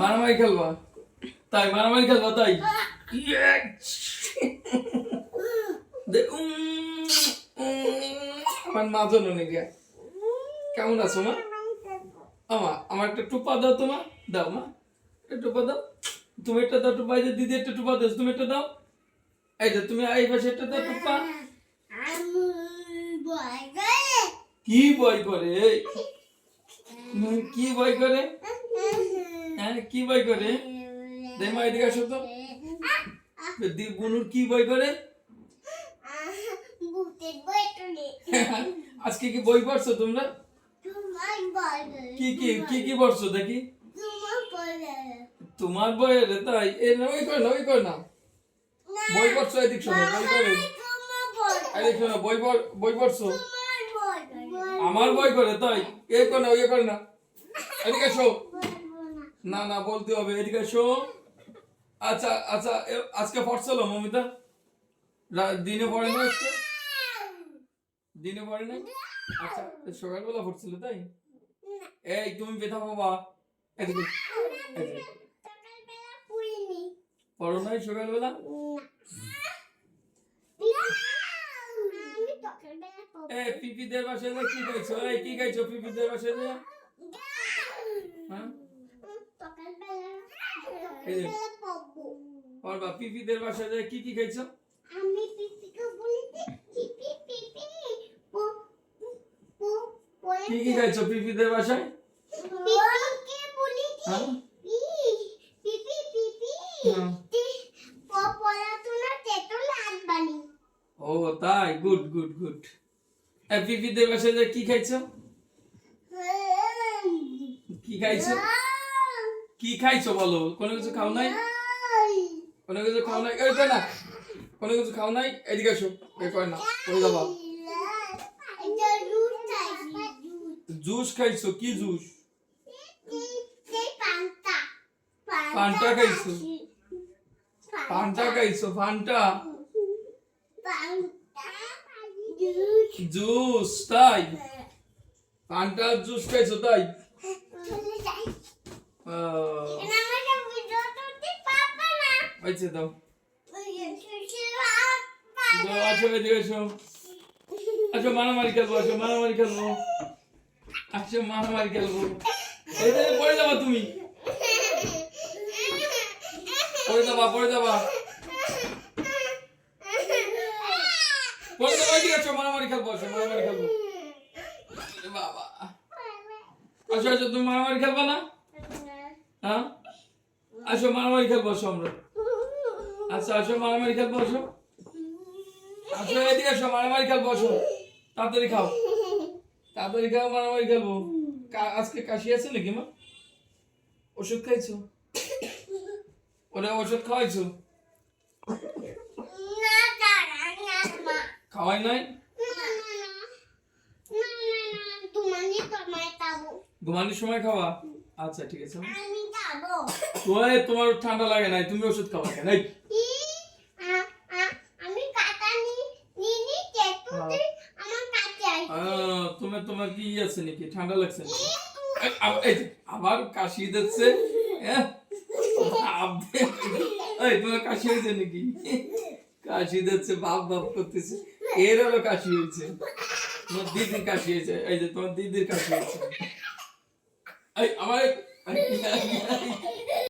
মারামারি খেলবা তাই মারামারি খেলবা তাই আমার মা জন্য নিয়ে কেমন আছো মা আমার একটা টুপা দাও তোমা দাও মা একটা টুপা দাও তুমি একটা দাও টুপা এই যে দিদি একটা টুপা দাও তুমি একটা দাও এই যে তুমি এই পাশে একটা দাও টুপা কি ভয় করে কি ভয় করে হ্যাঁ কি ভয় করে দেখ মা এদিকে আসো তো বুনুর কি ভয় করে আজকে কি বই পড়ছো তোমরা কি কি কি কি পড়ছো দেখি তোমার বই রে তাই ওই করে না বই পড়ছো এদিক শোনো বই করে এদিক শোনো বই পড়ছো আমার বই করে তাই এ করে না ওই করে না এদিকে এসো না না বলতে হবে এদিকে এসো আচ্ছা আচ্ছা আজকে পড়ছিল মমিতা দিনে পড়ে না আজকে দিনে পড়ে না আচ্ছা সকালবেলা পড়ছিল তাই এই তুমি বেথা বাবা এদিকে পড়ো নাই সকালবেলা এই পিপিদের বাসায় কি খাইছো এই কি খাইছো পিপিদের বাসায় হ্যাঁ পড়বা পিপিদের বাসায় কি কি খাইছো আমি পিপিকে বলিতে পিপি পিপি কি কি খাইছো পিপিদের বাসায় পিপিকে বলিতে পিপি পিপি পড়াশোনা তেতো লাগবানি ও তাই গুড গুড গুড এই পিপিদের বাসায় কি খাইছো কি খাইছো কি খাইছো বলো কোনো কিছু খাও নাই কোনো কিছু খাও নাই এই তো না কোনো কিছু খাও নাই এদিকে এসো এই কই না ওই যাবা জুস খাইছো কি জুস ফান্টা খাইছো ফান্টা খাইছো ফান্টা জুস তাই ফান্টা জুস খাইছো তাই আচ্ছা দাও আসো এদিকে এসো আসো মারামারি খেলবো আসো মারামারি খেলবো আসো মারামারি খেলবো পড়ে যাবা তুমি পড়ে যাবা পড়ে যাবা পড়ে যাবা এদিকে আসো মারামারি খেলবো আসো মারামারি খেলবো বাবা আসো আসো তুমি মারামারি খেলবা না হ্যাঁ আসো মারামারি খেলবো আসো আমরা আচ্ছা আসো মারামারি খেলবো আসো আসো এদিকে আসো মারামারি খেলবো আসো তাড়াতাড়ি খাও মারামারি খেলবো আজকে কাশি আছে নাকি মা ওষুধ খাইছো ওরা ওষুধ খাওয়াইছো খাওয়াই নাই ঘুমানোর সময় খাওয়া আচ্ছা ঠিক আছে তোমার ঠান্ডা লাগে নাই তুমি ওষুধ খাওয়া কেন তোমার কি আছে নাকি ঠান্ডা লাগছে আবার কাশি দিচ্ছে তোমার কাশি হয়েছে নাকি কাশি দিচ্ছে বাপ করতেছে এর হলো কাশি হয়েছে তোমার দিদির কাশি হয়েছে এই যে তোমার দিদির কাশি হয়েছে আমার